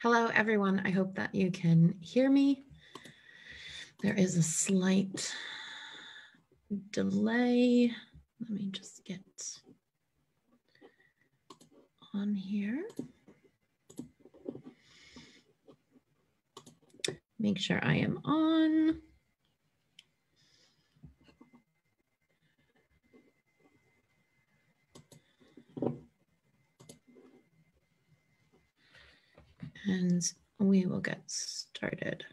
Hello, everyone. I hope that you can hear me. There is a slight delay. Let me just get on here. Make sure I am on. And we will get started.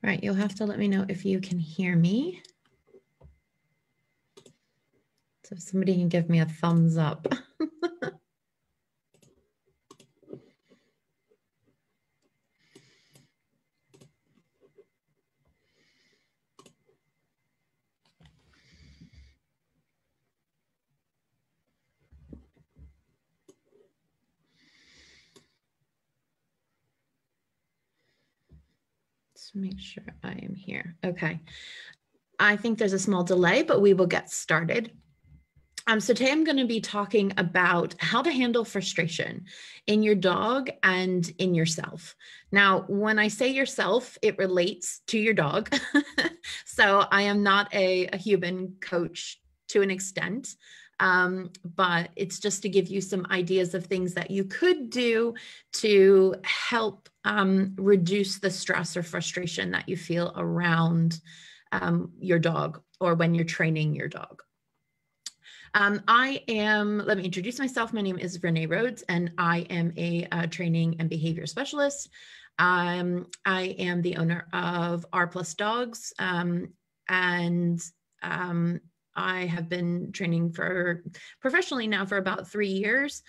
Right, you'll have to let me know if you can hear me. So if somebody can give me a thumbs up. Let's make sure I am here. Okay. I think there's a small delay, but we will get started. So today I'm going to be talking about how to handle frustration in your dog and in yourself. Now, when I say yourself, it relates to your dog. So I am not a human coach to an extent, but it's just to give you some ideas of things that you could do to help reduce the stress or frustration that you feel around your dog or when you're training your dog. Let me introduce myself. My name is Renee Rhoades, and I am a training and behavior specialist. I am the owner of R+ Dogs, and I have been training professionally now for about 3 years.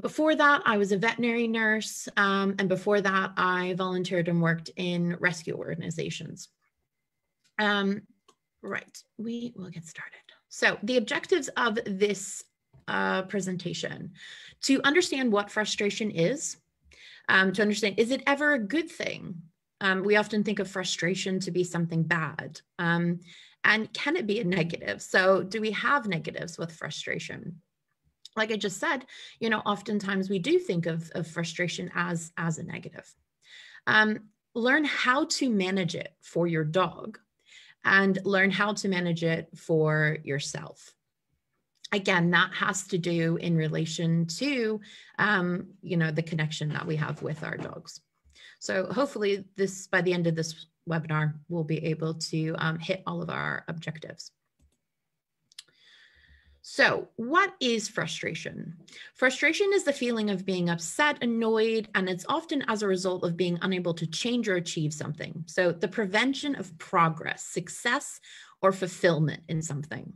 Before that, I was a veterinary nurse, and before that, I volunteered and worked in rescue organizations. Right, we will get started. So the objectives of this presentation: to understand what frustration is, to understand, is it ever a good thing? We often think of frustration to be something bad. And can it be a negative? So do we have negatives with frustration? Like I just said, oftentimes we do think of frustration as a negative. Learn how to manage it for your dog, and learn how to manage it for yourself. Again, that has to do in relation to, the connection that we have with our dogs. So hopefully by the end of this webinar, we'll be able to hit all of our objectives. So what is frustration? Frustration is the feeling of being upset, annoyed, and it's often as a result of being unable to change or achieve something. So the prevention of progress, success, or fulfillment in something.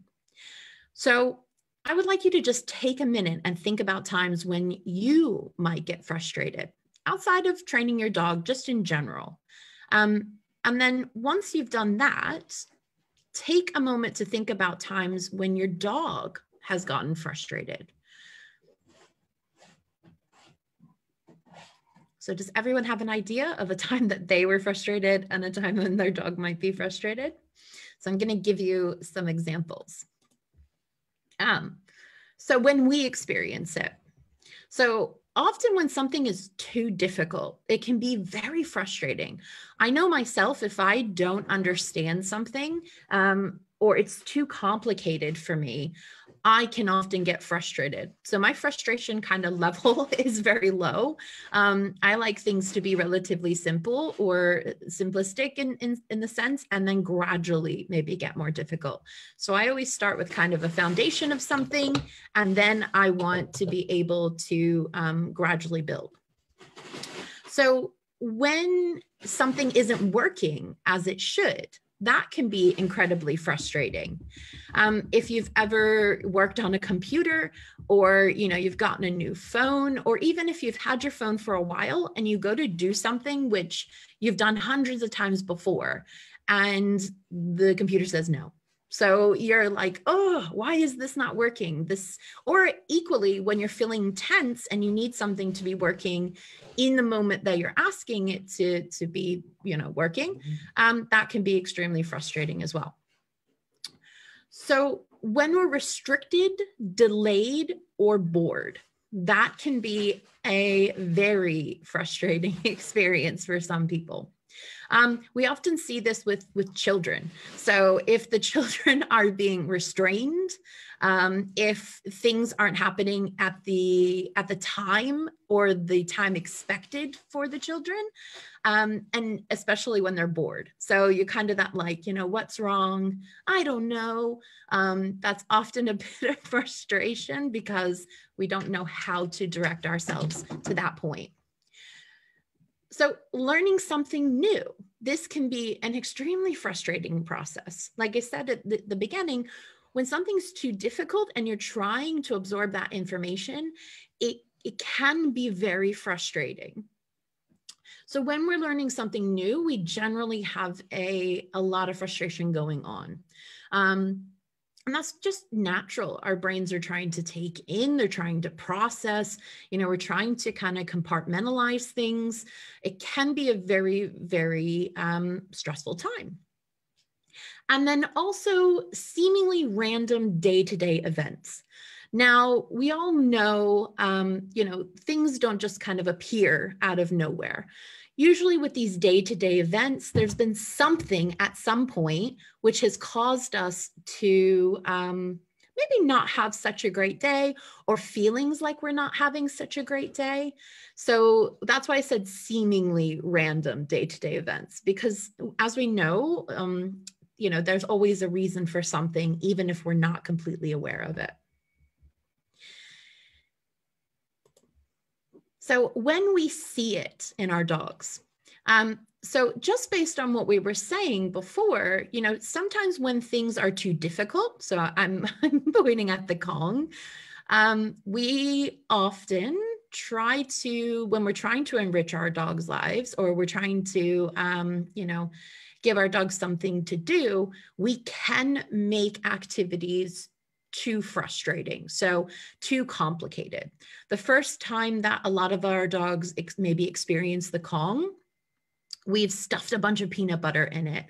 So I would like you to just take a minute and think about times when you might get frustrated outside of training your dog, just in general. And then once you've done that, take a moment to think about times when your dog has gotten frustrated. So does everyone have an idea of a time that they were frustrated and a time when their dog might be frustrated? So I'm going to give you some examples. So when we experience it, so often when something is too difficult, it can be very frustrating. I know myself, if I don't understand something or it's too complicated for me, I can often get frustrated. So my frustration kind of level is very low. I like things to be relatively simple or simplistic in the sense, and then gradually maybe get more difficult. So I always start with kind of a foundation of something, and then I want to be able to gradually build. So when something isn't working as it should, that can be incredibly frustrating. If you've ever worked on a computer, or you've gotten a new phone, or even if you've had your phone for a while and you go to do something which you've done hundreds of times before, and the computer says no. So you're like, oh, why is this not working? Or equally, when you're feeling tense and you need something to be working in the moment that you're asking it to be, working, that can be extremely frustrating as well. So when we're restricted, delayed, or bored, that can be a very frustrating experience for some people. We often see this with children. So if the children are being restrained, if things aren't happening at the time or the time expected for the children, and especially when they're bored. So you kind of that like, what's wrong? I don't know. That's often a bit of frustration because we don't know how to direct ourselves to that point. So learning something new, this can be an extremely frustrating process. Like I said at the beginning, when something's too difficult and you're trying to absorb that information, it can be very frustrating. So when we're learning something new, we generally have a lot of frustration going on. And that's just natural. Our brains are trying to take in, they're trying to process, we're trying to kind of compartmentalize things. It can be a very, very stressful time. And then also seemingly random day-to-day events. Now, we all know, things don't just kind of appear out of nowhere. Usually with these day-to-day events, there's been something at some point which has caused us to maybe not have such a great day, or feelings like we're not having such a great day. So that's why I said seemingly random day-to-day events, because as we know, there's always a reason for something, even if we're not completely aware of it. So when we see it in our dogs, so just based on what we were saying before, sometimes when things are too difficult, so I'm pointing at the Kong, we often try to, when we're trying to enrich our dogs' lives, or we're trying to, give our dogs something to do, we can make activities too frustrating, so too complicated. The first time that a lot of our dogs maybe experience the Kong, we've stuffed a bunch of peanut butter in it,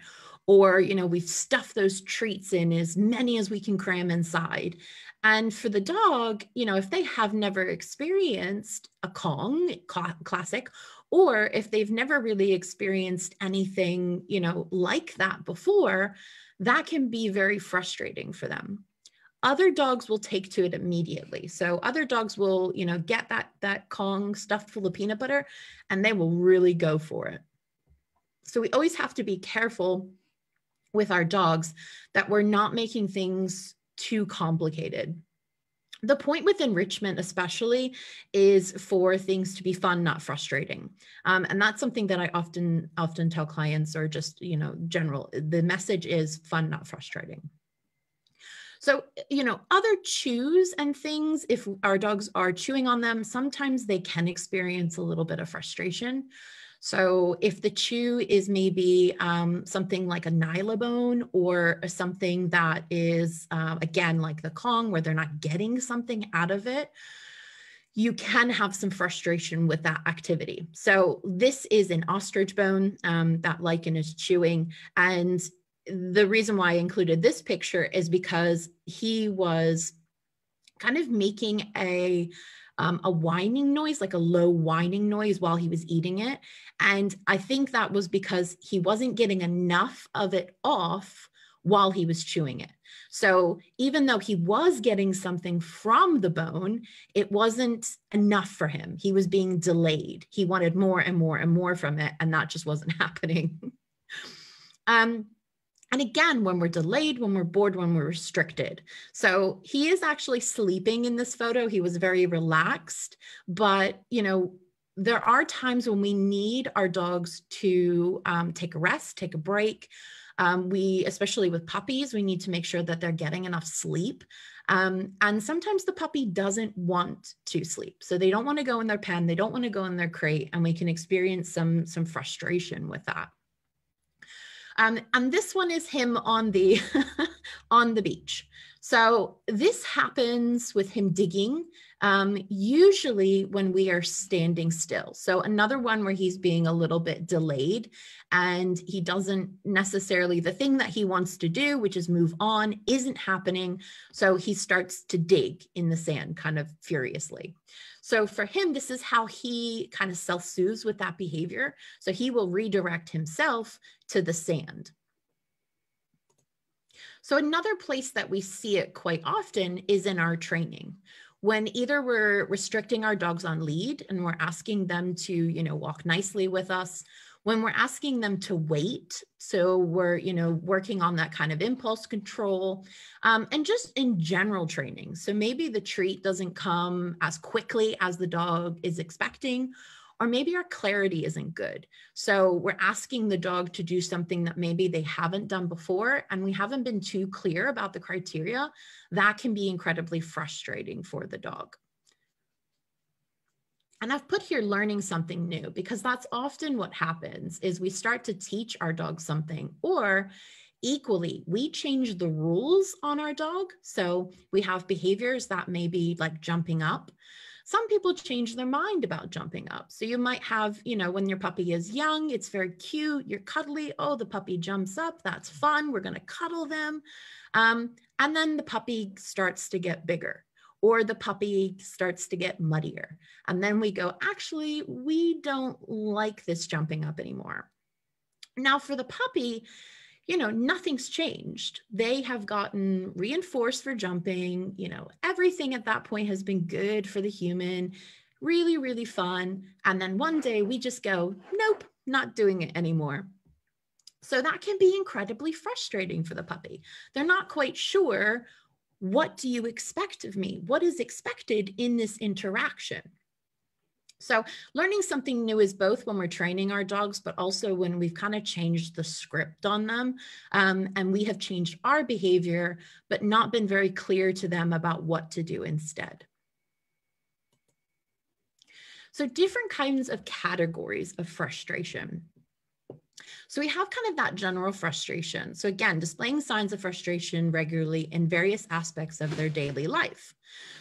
or we've stuffed those treats in, as many as we can cram inside. And for the dog, if they have never experienced a Kong classic, or if they've never really experienced anything like that before, that can be very frustrating for them. Other dogs will take to it immediately. So other dogs will, get that Kong stuffed full of peanut butter, and they will really go for it. So we always have to be careful with our dogs that we're not making things too complicated. The point with enrichment especially is for things to be fun, not frustrating. And that's something that I often tell clients, or just, general, the message is fun, not frustrating. So, other chews and things, if our dogs are chewing on them, sometimes they can experience a little bit of frustration. So if the chew is maybe something like a nylabone, or something that is, again, like the Kong, where they're not getting something out of it, you can have some frustration with that activity. So this is an ostrich bone, that lichen is chewing. And the reason why I included this picture is because he was kind of making a whining noise, like a low whining noise, while he was eating it. And I think that was because he wasn't getting enough of it off while he was chewing it. So even though he was getting something from the bone, it wasn't enough for him. He was being delayed. He wanted more and more and more from it, and that just wasn't happening. And again, when we're delayed, when we're bored, when we're restricted. So he is actually sleeping in this photo. He was very relaxed, but there are times when we need our dogs to take a rest, take a break. Especially with puppies, we need to make sure that they're getting enough sleep. And sometimes the puppy doesn't want to sleep. So they don't want to go in their pen. They don't want to go in their crate. And we can experience some frustration with that. And this one is him on the, on the beach. So this happens with him digging, usually when we are standing still. So another one where he's being a little bit delayed and he doesn't necessarily, the thing that he wants to do, which is move on, isn't happening. So he starts to dig in the sand kind of furiously. So for him, this is how he kind of self-soothes with that behavior. So he will redirect himself to the sand. So another place that we see it quite often is in our training. When either we're restricting our dogs on lead and we're asking them to, walk nicely with us, when we're asking them to wait, so we're, working on that kind of impulse control, and just in general training. So maybe the treat doesn't come as quickly as the dog is expecting, or maybe our clarity isn't good. So we're asking the dog to do something that maybe they haven't done before, and we haven't been too clear about the criteria. That can be incredibly frustrating for the dog. And I've put here learning something new, because that's often what happens is we start to teach our dog something, or equally, we change the rules on our dog. So we have behaviors that may be like jumping up. Some people change their mind about jumping up. So you might have, when your puppy is young, it's very cute, you're cuddly, oh, the puppy jumps up, that's fun, we're going to cuddle them. And then the puppy starts to get bigger, or the puppy starts to get muddier. And then we go, actually, we don't like this jumping up anymore. Now for the puppy, nothing's changed. They have gotten reinforced for jumping, everything at that point has been good for the human, really, really fun. And then one day we just go, nope, not doing it anymore. So that can be incredibly frustrating for the puppy. They're not quite sure, what do you expect of me? What is expected in this interaction? So learning something new is both when we're training our dogs, but also when we've kind of changed the script on them, and we have changed our behavior, but not been very clear to them about what to do instead. So different kinds of categories of frustration. So we have kind of that general frustration. So again, displaying signs of frustration regularly in various aspects of their daily life.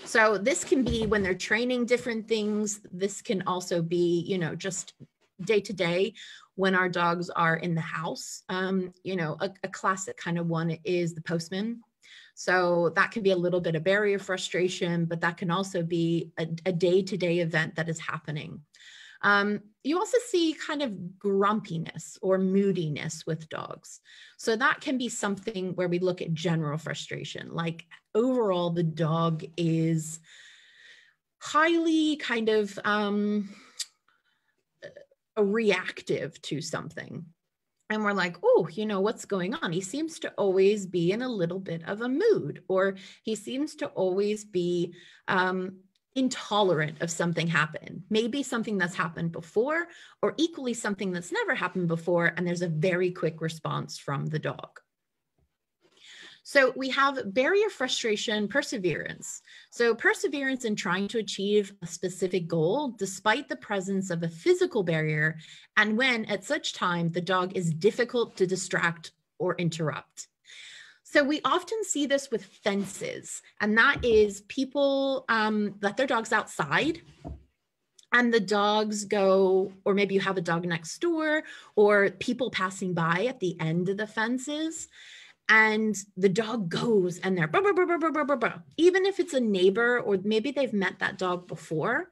So this can be when they're training different things. This can also be, just day to day when our dogs are in the house. A classic kind of one is the postman. So that can be a little bit of barrier frustration, but that can also be a day-to-day event that is happening. You also see kind of grumpiness or moodiness with dogs. So that can be something where we look at general frustration, like overall the dog is highly kind of reactive to something. And we're like, oh, what's going on? He seems to always be in a little bit of a mood, or he seems to always be intolerant of something happen, maybe something that's happened before, or equally something that's never happened before, and there's a very quick response from the dog. So we have barrier frustration, perseverance. So perseverance in trying to achieve a specific goal despite the presence of a physical barrier, and when at such time the dog is difficult to distract or interrupt. So we often see this with fences, and that is people let their dogs outside, and the dogs go, or maybe you have a dog next door, or people passing by at the end of the fences, and the dog goes and they're, bah, bah, bah, bah, bah, bah, bah. Even if it's a neighbor, or maybe they've met that dog before,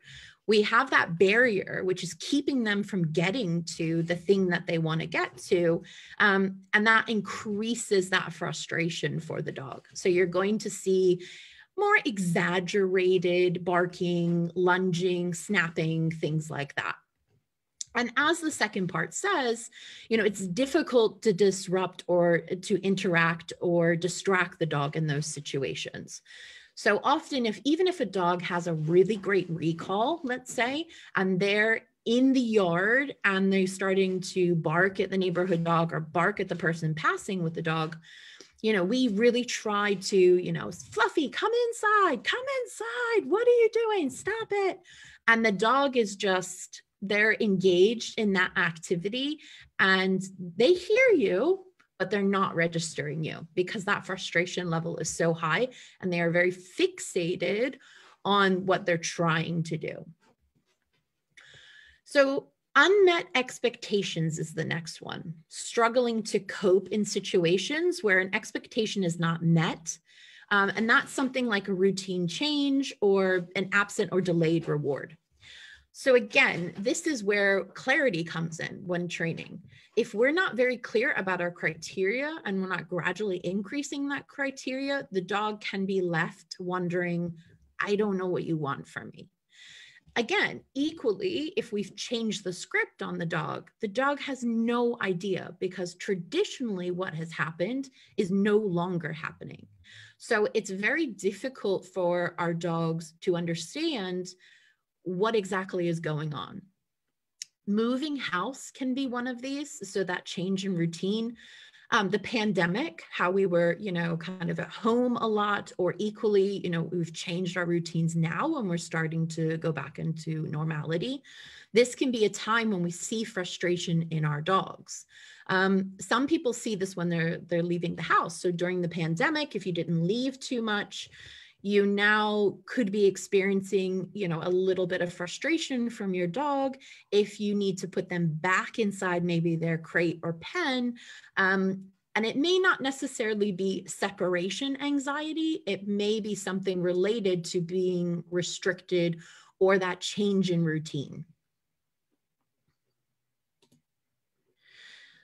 We have that barrier, which is keeping them from getting to the thing that they want to get to. And that increases that frustration for the dog. So you're going to see more exaggerated barking, lunging, snapping, things like that. And as the second part says, it's difficult to disrupt or to interact or distract the dog in those situations. So often, even if a dog has a really great recall, let's say, and they're in the yard and they're starting to bark at the neighborhood dog or bark at the person passing with the dog, we really try to, Fluffy, come inside, what are you doing? Stop it. And the dog is just, they're engaged in that activity and they hear you, but they're not registering you because that frustration level is so high and they are very fixated on what they're trying to do. So unmet expectations is the next one. Struggling to cope in situations where an expectation is not met. And that's something like a routine change or an absent or delayed reward. So again, this is where clarity comes in when training. If we're not very clear about our criteria and we're not gradually increasing that criteria, the dog can be left wondering, I don't know what you want from me. Again, equally, if we've changed the script on the dog has no idea because traditionally what has happened is no longer happening. So it's very difficult for our dogs to understand what exactly is going on. Moving house can be one of these. So that change in routine, the pandemic, how we were, kind of at home a lot, or equally, we've changed our routines now and we're starting to go back into normality. This can be a time when we see frustration in our dogs. Some people see this when they're leaving the house. So during the pandemic, if you didn't leave too much, you now could be experiencing, a little bit of frustration from your dog if you need to put them back inside maybe their crate or pen. And it may not necessarily be separation anxiety. It may be something related to being restricted or that change in routine.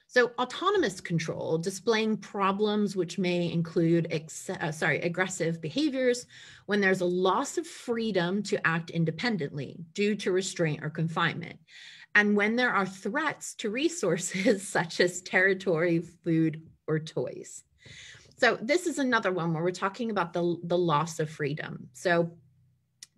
So autonomous control, displaying problems which may include aggressive behaviors when there's a loss of freedom to act independently due to restraint or confinement. And when there are threats to resources such as territory, food, or toys. So this is another one where we're talking about the loss of freedom. So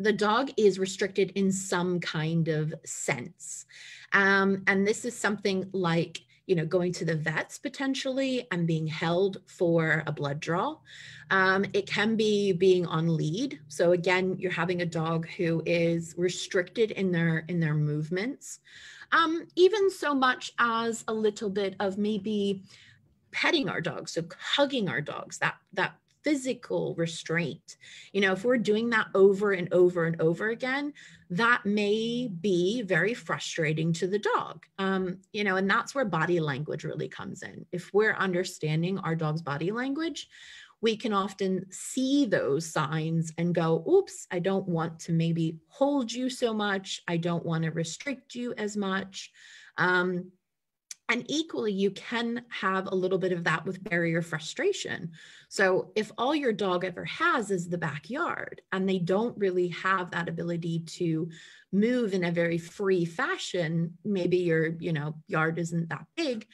the dog is restricted in some kind of sense. And this is something like going to the vets potentially and being held for a blood draw. It can be being on lead. So again, you're having a dog who is restricted in their movements. Even so much as a little bit of maybe petting our dogs, so hugging our dogs, that physical restraint. If we're doing that over and over and over again, that may be very frustrating to the dog. And that's where body language really comes in. If we're understanding our dog's body language, we can often see those signs and go, oops, I don't want to maybe hold you so much. I don't want to restrict you as much. And equally, you can have a little bit of that with barrier frustration. So if all your dog ever has is the backyard and they don't really have that ability to move in a very free fashion, maybe your yard isn't that big,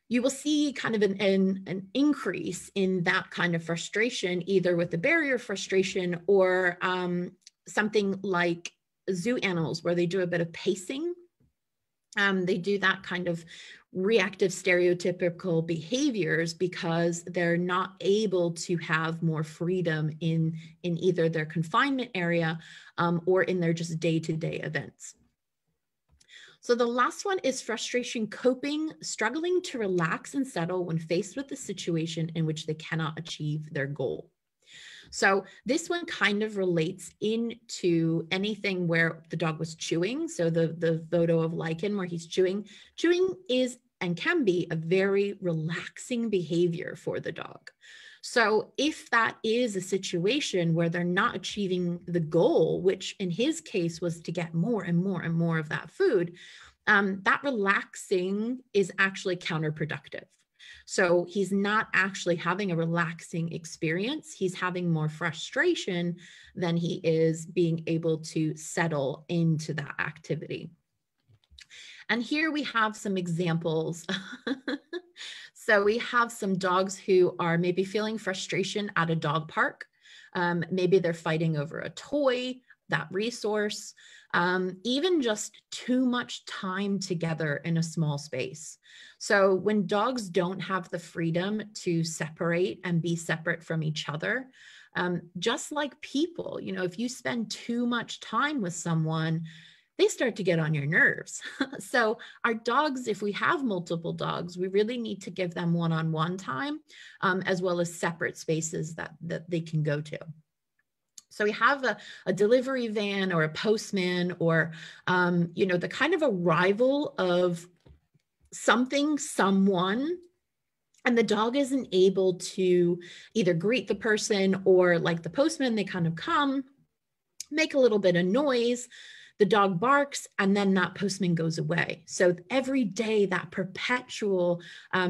you will see kind of an increase in that kind of frustration, either with the barrier frustration or something like zoo animals where they do a bit of pacing. They do that kind of reactive stereotypical behaviors because they're not able to have more freedom in either their confinement area or in their just day-to-day events. So the last one is frustration coping, struggling to relax and settle when faced with a situation in which they cannot achieve their goal. So this one kind of relates into anything where the dog was chewing. So the photo of Lycan where he's chewing. Chewing is and can be a very relaxing behavior for the dog. So if that is a situation where they're not achieving the goal, which in his case was to get more and more and more of that food, that relaxing is actually counterproductive. So he's not actually having a relaxing experience. He's having more frustration than he is being able to settle into that activity. And here we have some examples. So we have some dogs who are maybe feeling frustration at a dog park. Maybe they're fighting over a toy, that resource, even just too much time together in a small space. So when dogs don't have the freedom to separate and be separate from each other, just like people, you know, if you spend too much time with someone, they start to get on your nerves. So our dogs, if we have multiple dogs, we really need to give them one-on-one time, as well as separate spaces that they can go to. So we have a delivery van or a postman or, you know, the kind of arrival of something, someone, and the dog isn't able to either greet the person or, like the postman, they kind of come, make a little bit of noise, the dog barks, and then that postman goes away. So every day, that perpetual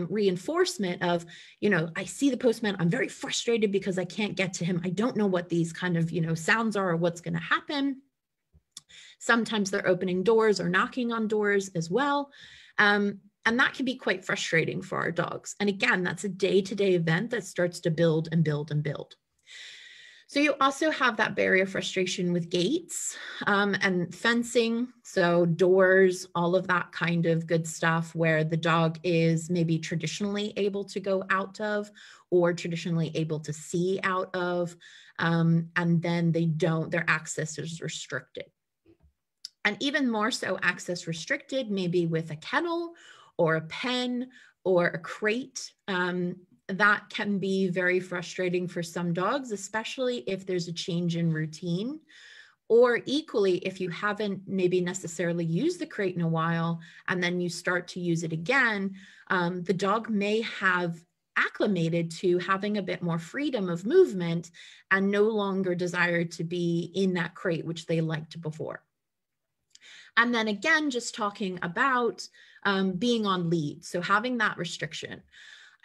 reinforcement of, you know, I see the postman, I'm very frustrated because I can't get to him. I don't know what these kind of, you know, sounds are or what's going to happen. Sometimes they're opening doors or knocking on doors as well. And that can be quite frustrating for our dogs. And again, that's a day-to-day event that starts to build and build and build. So you also have that barrier frustration with gates and fencing, so doors, all of that kind of good stuff where the dog is maybe traditionally able to go out of or traditionally able to see out of, and then they don't, their access is restricted. And even more so access restricted, maybe with a kennel or a pen or a crate. That can be very frustrating for some dogs, especially if there's a change in routine, or equally if you haven't maybe necessarily used the crate in a while and then you start to use it again, the dog may have acclimated to having a bit more freedom of movement and no longer desire to be in that crate, which they liked before. And then again, just talking about being on lead, so having that restriction.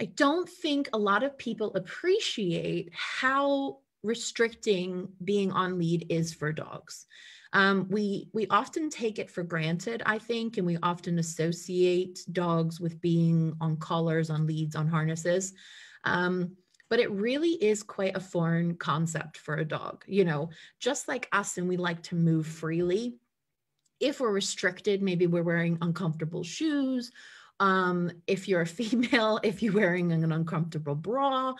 I don't think a lot of people appreciate how restricting being on lead is for dogs. We often take it for granted, I think, and we often associate dogs with being on collars, on leads, on harnesses. But it really is quite a foreign concept for a dog. You know, just like us, and we like to move freely. If we're restricted, maybe we're wearing uncomfortable shoes. If you're a female, if you're wearing an uncomfortable bra,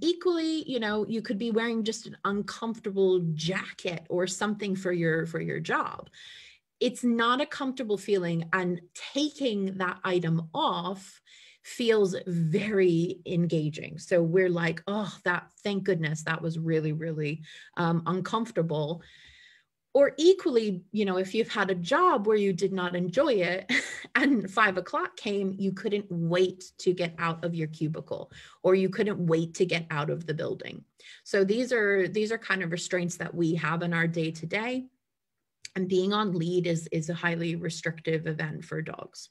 equally, you know, you could be wearing just an uncomfortable jacket or something for your job. It's not a comfortable feeling, and taking that item off feels very engaging. So we're like, oh, thank goodness, that was really, really uncomfortable. Or equally, you know, if you've had a job where you did not enjoy it and 5 o'clock came, you couldn't wait to get out of your cubicle, or you couldn't wait to get out of the building. So these are kind of restraints that we have in our day to day. And being on lead is a highly restrictive event for dogs.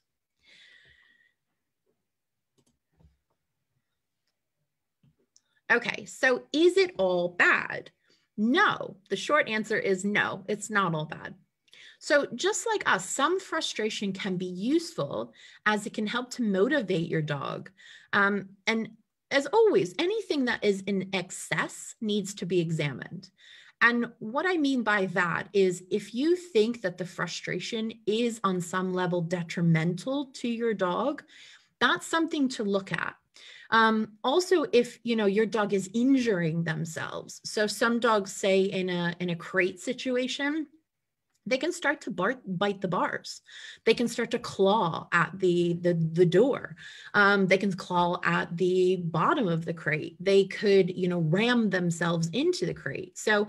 Okay, so is it all bad? No, the short answer is no, it's not all bad. So just like us, some frustration can be useful as it can help to motivate your dog. And as always, anything that is in excess needs to be examined. And what I mean by that is if you think that the frustration is on some level detrimental to your dog, that's something to look at. Also, if you know your dog is injuring themselves, so some dogs say in a crate situation, they can start to bite the bars. They can start to claw at the door. They can claw at the bottom of the crate. They could, you know, ram themselves into the crate. So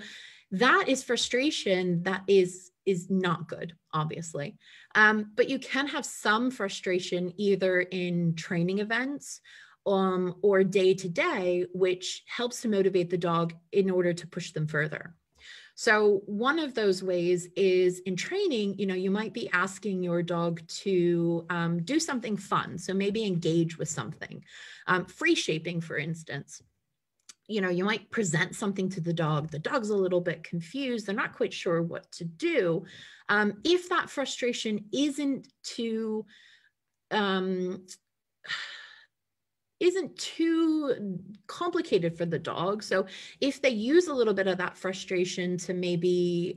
That is frustration that is not good, obviously. But you can have some frustration either in training events or day to day, which helps to motivate the dog in order to push them further. So one of those ways is in training, you might be asking your dog to do something fun. So maybe engage with something, free shaping, for instance. You might present something to the dog. The dog's a little bit confused. They're not quite sure what to do. If that frustration isn't too complicated for the dog. So if they use a little bit of that frustration to maybe,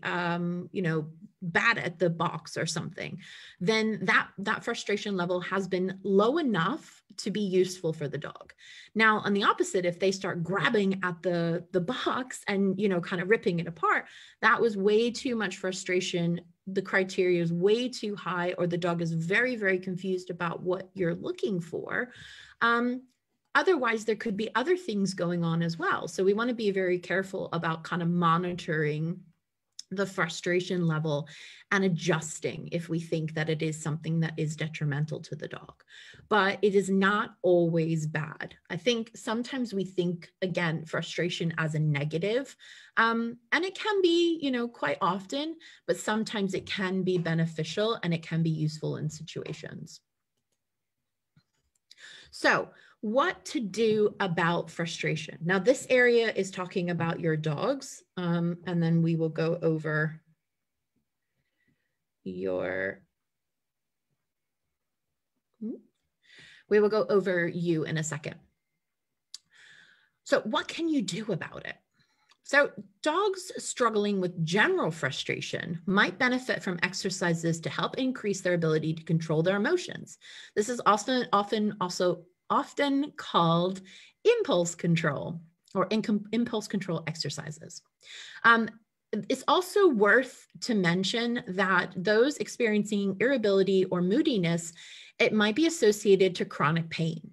bat at the box or something, then that frustration level has been low enough to be useful for the dog. Now, on the opposite, if they start grabbing at the box and, kind of ripping it apart, that was way too much frustration. The criteria is way too high, or the dog is very, very confused about what you're looking for. Otherwise, there could be other things going on as well. So we want to be very careful about kind of monitoring the frustration level and adjusting if we think that it is something that is detrimental to the dog. But it is not always bad. I think sometimes we think, again, frustration as a negative, and it can be, quite often, but sometimes it can be beneficial and it can be useful in situations. So what to do about frustration. Now, this area is talking about your dogs, and then we will go over you in a second. So what can you do about it? So dogs struggling with general frustration might benefit from exercises to help increase their ability to control their emotions. This is often called impulse control or impulse control exercises. It's also worth to mention that those experiencing irritability or moodiness, it might be associated to chronic pain.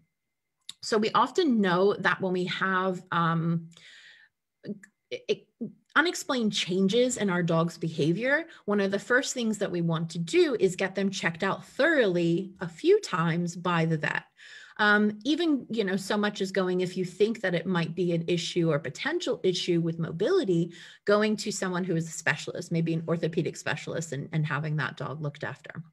So we often know that when we have unexplained changes in our dog's behavior, one of the first things that we want to do is get them checked out thoroughly a few times by the vet. Even, so much as going, if you think that it might be an issue or potential issue with mobility, going to someone who is a specialist, maybe an orthopedic specialist, and having that dog looked after.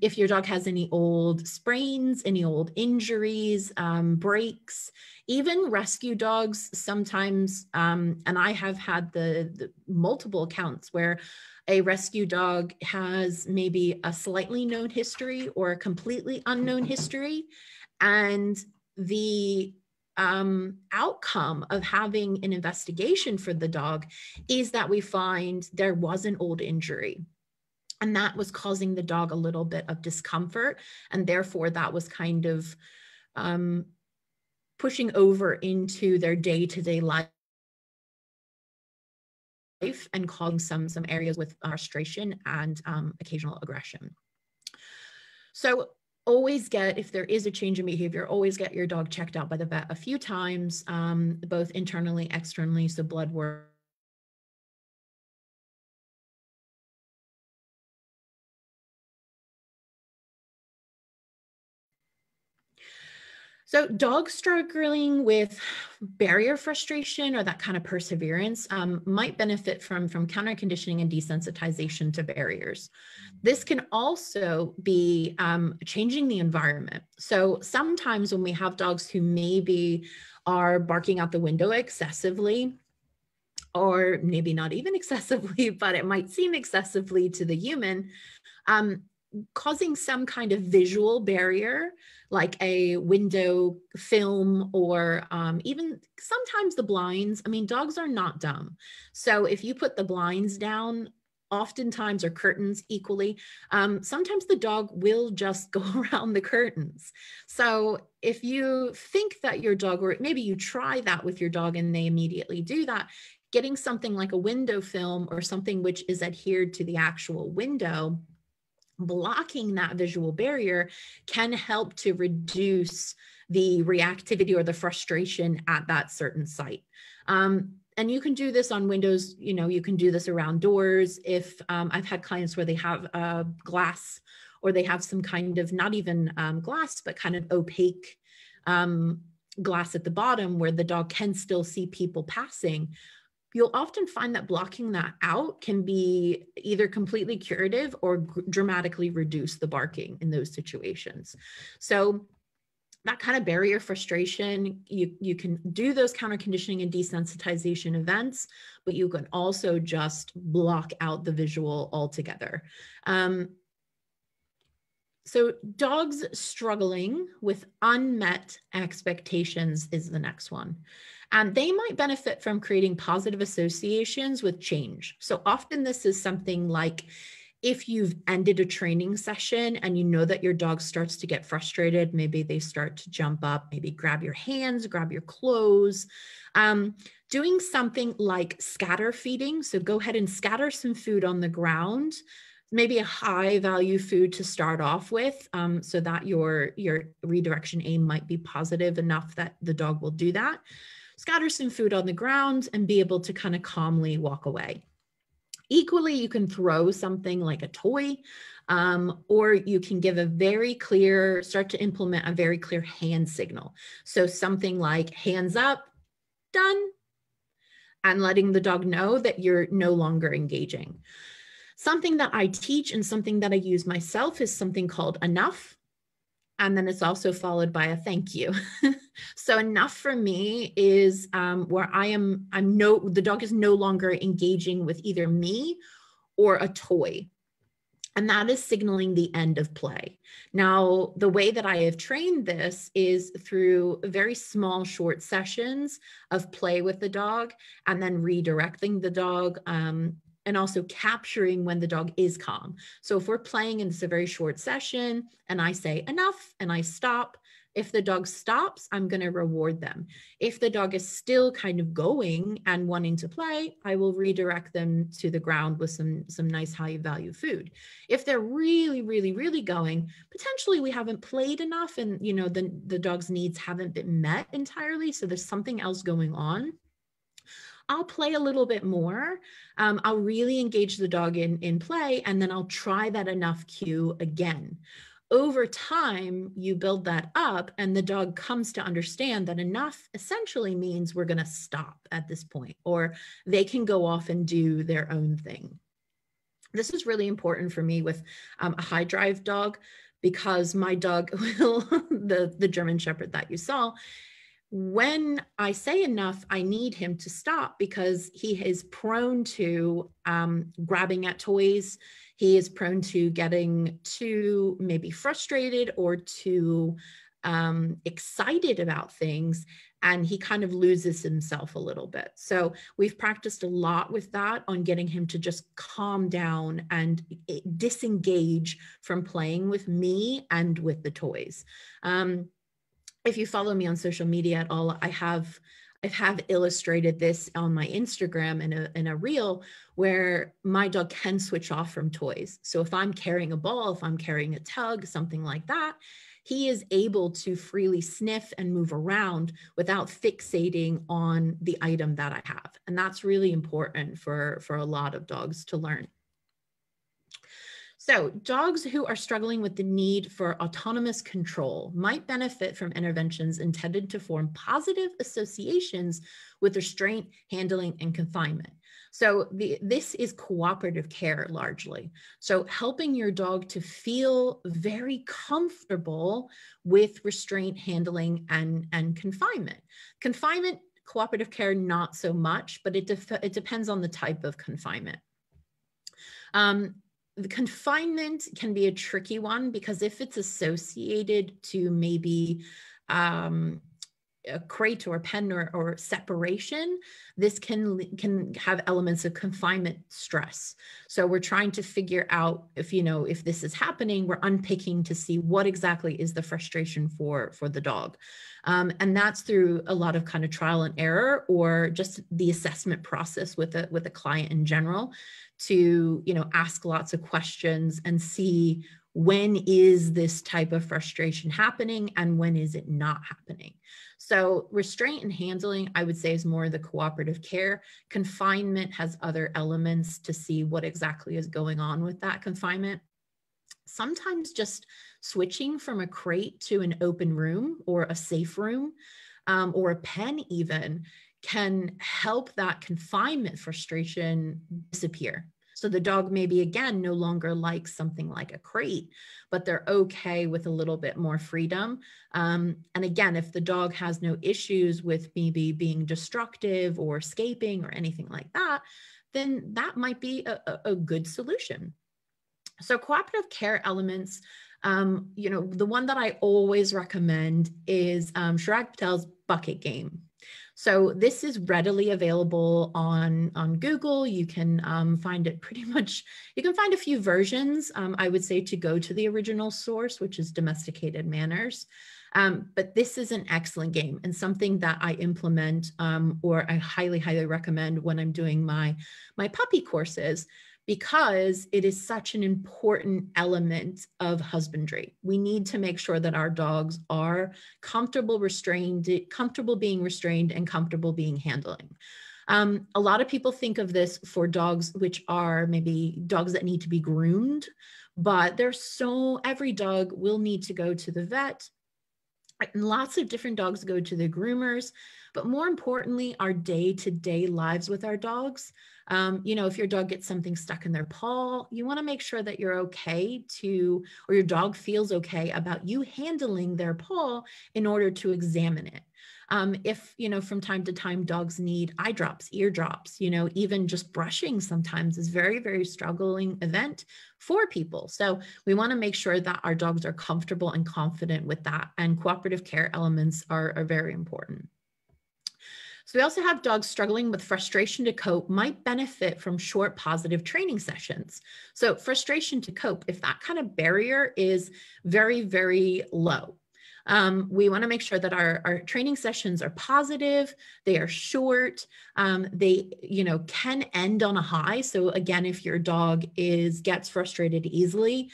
If your dog has any old sprains, any old injuries, breaks, even rescue dogs sometimes, and I have had the multiple accounts where a rescue dog has maybe a slightly known history or a completely unknown history. And the outcome of having an investigation for the dog is that we find there was an old injury. And that was causing the dog a little bit of discomfort. And therefore, that was kind of pushing over into their day-to-day life and causing some areas with frustration and occasional aggression. So always if there is a change in behavior, always get your dog checked out by the vet a few times, both internally, externally, so blood work. So dogs struggling with barrier frustration or that kind of perseverance might benefit from counter conditioning and desensitization to barriers. This can also be changing the environment. So sometimes when we have dogs who maybe are barking out the window excessively, or maybe not even excessively, but it might seem excessively to the human, causing some kind of visual barrier, like a window film or even sometimes the blinds. I mean, dogs are not dumb. So if you put the blinds down, oftentimes, or curtains equally, sometimes the dog will just go around the curtains. So if you think that your dog, or maybe you try that with your dog and they immediately do that, getting something like a window film or something which is adhered to the actual window, blocking that visual barrier, can help to reduce the reactivity or the frustration at that certain site. And you can do this on windows, you can do this around doors. If I've had clients where they have glass, or they have some kind of, not even glass, but kind of opaque glass at the bottom where the dog can still see people passing. You'll often find that blocking that out can be either completely curative or dramatically reduce the barking in those situations. So that kind of barrier frustration, you can do those counter conditioning and desensitization events, but you can also just block out the visual altogether. So dogs struggling with unmet expectations is the next one. And they might benefit from creating positive associations with change. So often this is something like, if you've ended a training session and you know that your dog starts to get frustrated, maybe they start to jump up, maybe grab your hands, grab your clothes, doing something like scatter feeding. So go ahead and scatter some food on the ground, maybe a high value food to start off with, so that your redirection aim might be positive enough that the dog will do that. Scatter some food on the ground and be able to kind of calmly walk away. Equally, you can throw something like a toy, or you can give start to implement a very clear hand signal. So something like hands up, done, and letting the dog know that you're no longer engaging. Something that I teach and something that I use myself is something called enough. And then it's also followed by a thank you. So enough for me is where the dog is no longer engaging with either me or a toy. And that is signaling the end of play. Now, the way that I have trained this is through very small, short sessions of play with the dog, and then redirecting the dog, and also capturing when the dog is calm. So if we're playing and it's a very short session and I say enough and I stop, if the dog stops, I'm going to reward them. If the dog is still kind of going and wanting to play, I will redirect them to the ground with some nice high value food. If they're really, really, really going, potentially we haven't played enough and the dog's needs haven't been met entirely. So there's something else going on. I'll play a little bit more. I'll really engage the dog in play, and then I'll try that enough cue again. Over time, you build that up, and the dog comes to understand that enough essentially means we're going to stop at this point, or they can go off and do their own thing. This is really important for me with a high drive dog, because my dog will, the German Shepherd that you saw, when I say enough, I need him to stop, because he is prone to grabbing at toys. He is prone to getting too maybe frustrated or too excited about things, and he kind of loses himself a little bit. So we've practiced a lot with that, on getting him to just calm down and disengage from playing with me and with the toys. If you follow me on social media at all, I have illustrated this on my Instagram in a reel where my dog can switch off from toys. So if I'm carrying a ball, if I'm carrying a tug, something like that, he is able to freely sniff and move around without fixating on the item that I have. And that's really important for a lot of dogs to learn. So dogs who are struggling with the need for autonomous control might benefit from interventions intended to form positive associations with restraint, handling, and confinement. So this is cooperative care largely. So helping your dog to feel very comfortable with restraint, handling, and confinement. Confinement, cooperative care, not so much, but it depends on the type of confinement. The confinement can be a tricky one, because if it's associated to maybe a crate or a pen or separation, this can have elements of confinement stress. So we're trying to figure out if this is happening, we're unpicking to see what exactly is the frustration for the dog. And that's through a lot of kind of trial and error, or just the assessment process with a client in general, to ask lots of questions and see when is this type of frustration happening and when is it not happening. So restraint and handling, I would say, is more the cooperative care. Confinement has other elements to see what exactly is going on with that confinement. Sometimes just switching from a crate to an open room or a safe room, or a pen even, can help that confinement frustration disappear. So the dog maybe, again, no longer likes something like a crate, but they're okay with a little bit more freedom. And again, if the dog has no issues with maybe being destructive or escaping or anything like that, then that might be a good solution. So cooperative care elements, the one that I always recommend is Chirag Patel's bucket game. So this is readily available on Google. You can find it pretty much, you can find a few versions. I would say to go to the original source, which is Domesticated Manners. But this is an excellent game and something that I implement, or I highly, highly recommend when I'm doing my puppy courses, because it is such an important element of husbandry. We need to make sure that our dogs are comfortable being restrained and comfortable being handling. A lot of people think of this for dogs which are maybe dogs that need to be groomed, but every dog will need to go to the vet. And lots of different dogs go to the groomers, but more importantly, our day-to-day lives with our dogs. If your dog gets something stuck in their paw, you want to make sure that you're okay or your dog feels okay about you handling their paw in order to examine it. If, from time to time, dogs need eye drops, ear drops, even just brushing sometimes is very, very struggling event for people. So we want to make sure that our dogs are comfortable and confident with that. And cooperative care elements are very important. So we also have dogs struggling with frustration to cope might benefit from short positive training sessions. So frustration to cope, if that kind of barrier is very, very low, we want to make sure that our training sessions are positive, they are short, they can end on a high. So again, if your dog gets frustrated easily,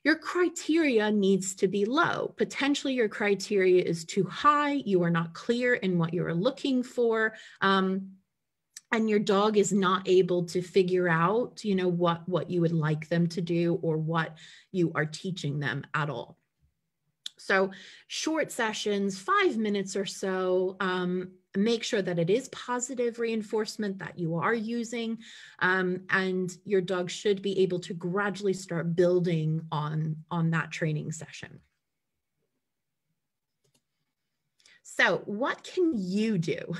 your criteria needs to be low. Potentially your criteria is too high, you are not clear in what you are looking for, and your dog is not able to figure out what you would like them to do or what you are teaching them at all. So short sessions, 5 minutes or so, make sure that it is positive reinforcement that you are using, and your dog should be able to gradually start building on that training session. So what can you do?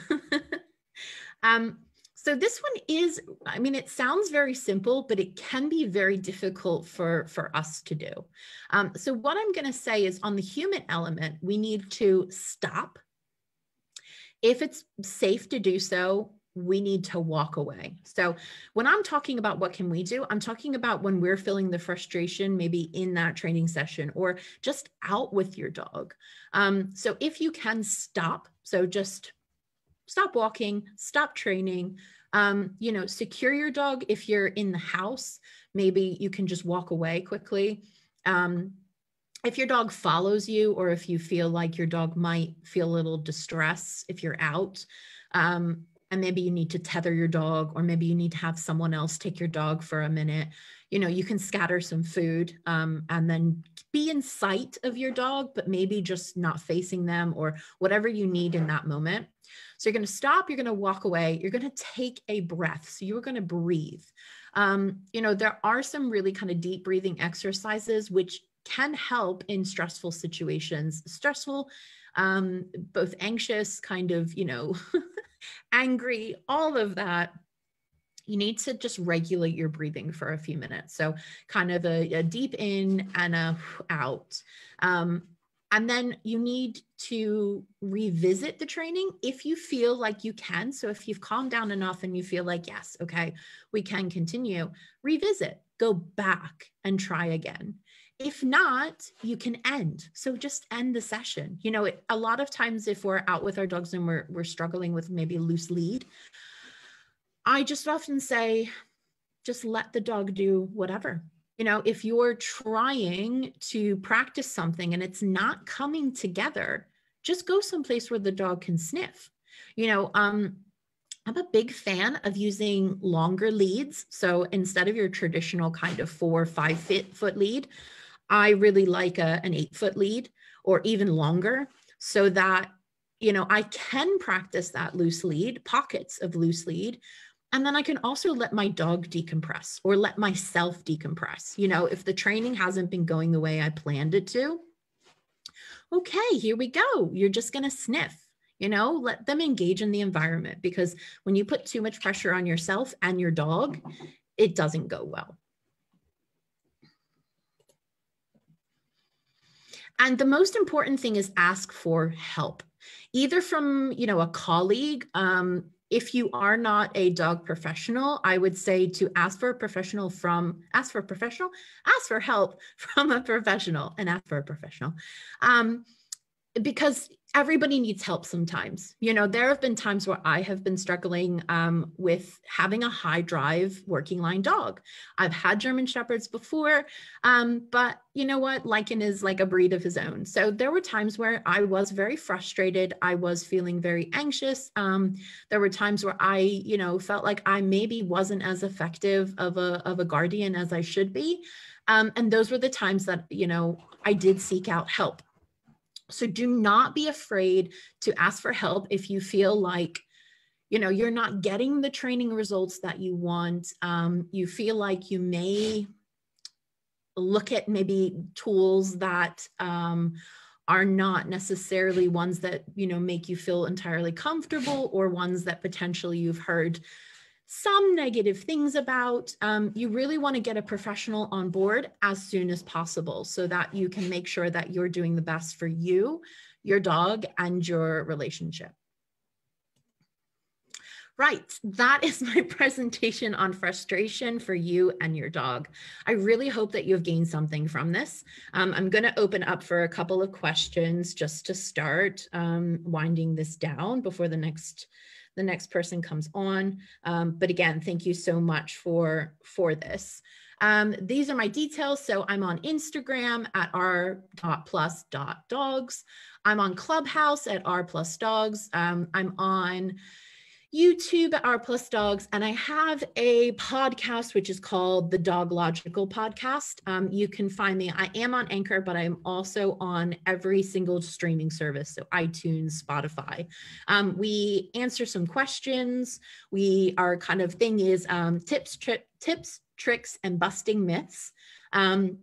So this one is, it sounds very simple, but it can be very difficult for us to do. So what I'm going to say is, on the human element, we need to stop. If it's safe to do so, we need to walk away. So when I'm talking about what can we do, I'm talking about when we're feeling the frustration, maybe in that training session or just out with your dog. So if you can stop, so just stop walking, stop training, secure your dog. If you're in the house, maybe you can just walk away quickly. If your dog follows you, or if you feel like your dog might feel a little distress if you're out, and maybe you need to tether your dog, or maybe you need to have someone else take your dog for a minute, you can scatter some food, and then be in sight of your dog, but maybe just not facing them, or whatever you need in that moment. So you're going to stop, you're going to walk away, you're going to take a breath. So you're going to breathe. There are some really kind of deep breathing exercises which can help in stressful situations, both anxious, kind of, angry, all of that. You need to just regulate your breathing for a few minutes. So kind of a deep in and a out. And then you need to revisit the training if you feel like you can. So if you've calmed down enough and you feel like, yes, okay, we can continue, revisit, go back and try again. If not, you can end. So just end the session. A lot of times if we're out with our dogs and we're struggling with maybe a loose lead, I just often say, just let the dog do whatever. If you're trying to practice something and it's not coming together, just go someplace where the dog can sniff. You know, I'm a big fan of using longer leads. So instead of your traditional kind of 4 or 5 foot lead, I really like an 8-foot lead or even longer, so that, you know, I can practice that loose lead, pockets of loose lead. And then I can also let my dog decompress or let myself decompress. You know, if the training hasn't been going the way I planned it to, okay, here we go. You're just going to sniff. You know, let them engage in the environment, because when you put too much pressure on yourself and your dog, it doesn't go well. And the most important thing is ask for help, either from, you know, a colleague. If you are not a dog professional, I would say to ask for help from a professional and ask for a professional. Because everybody needs help sometimes. You know, there have been times where I have been struggling with having a high drive working line dog. I've had German Shepherds before, but you know what? Lycan is like a breed of his own. So there were times where I was very frustrated. I was feeling very anxious. There were times where I, you know, felt like I maybe wasn't as effective of a guardian as I should be. And those were the times that, you know, I did seek out help. So do not be afraid to ask for help if you feel like, you know, you're not getting the training results that you want. You feel like you may look at maybe tools that are not necessarily ones that, you know, make you feel entirely comfortable, or ones that potentially you've heard some negative things about. You really want to get a professional on board as soon as possible, so that you can make sure that you're doing the best for you, your dog, and your relationship. Right, that is my presentation on frustration for you and your dog. I really hope that you have gained something from this. I'm going to open up for a couple of questions just to start winding this down before the next person comes on. But again, thank you so much for this. These are my details. So I'm on Instagram at r.plus.dogs. I'm on Clubhouse at r+dogs. I'm on YouTube at r+dogs, and I have a podcast which is called the Dog Logical Podcast. You can find me. I am on Anchor, but I'm also on every single streaming service, so iTunes, Spotify. We answer some questions. Our kind of thing is tips, tricks, and busting myths. And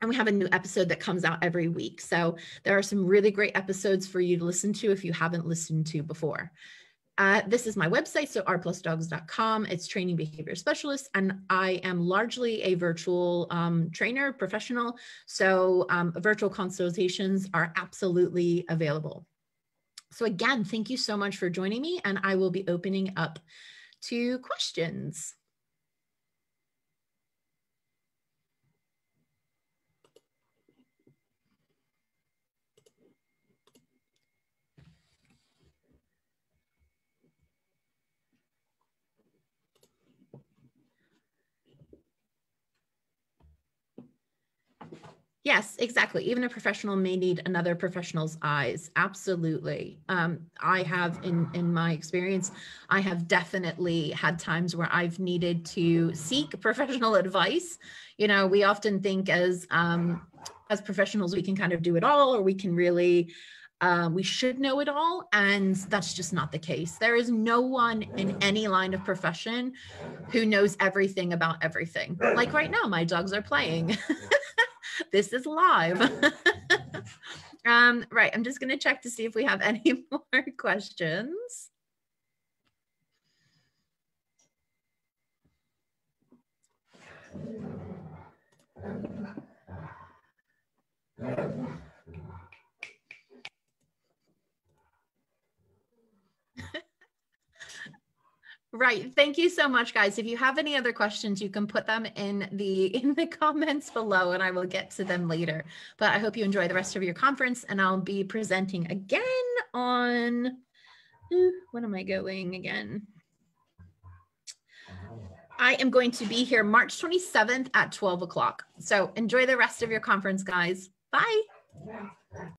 we have a new episode that comes out every week. So there are some really great episodes for you to listen to if you haven't listened to before. This is my website, so r+dogs.com. It's training behavior specialist, and I am largely a virtual trainer, professional. So virtual consultations are absolutely available. So again, thank you so much for joining me, and I will be opening up to questions. Yes, exactly. Even a professional may need another professional's eyes. Absolutely. I have, in my experience, I have definitely had times where I've needed to seek professional advice. You know, we often think as professionals, we can kind of do it all, or we can really, we should know it all. And that's just not the case. There is no one in any line of profession who knows everything about everything. Like right now, my dogs are playing. This is live. Right, I'm just going to check to see if we have any more questions. Right. Thank you so much, guys. If you have any other questions, you can put them in the comments below, and I will get to them later. But I hope you enjoy the rest of your conference, and I'll be presenting again on, when am I going again? I am going to be here March 27th at 12 o'clock. So enjoy the rest of your conference, guys. Bye.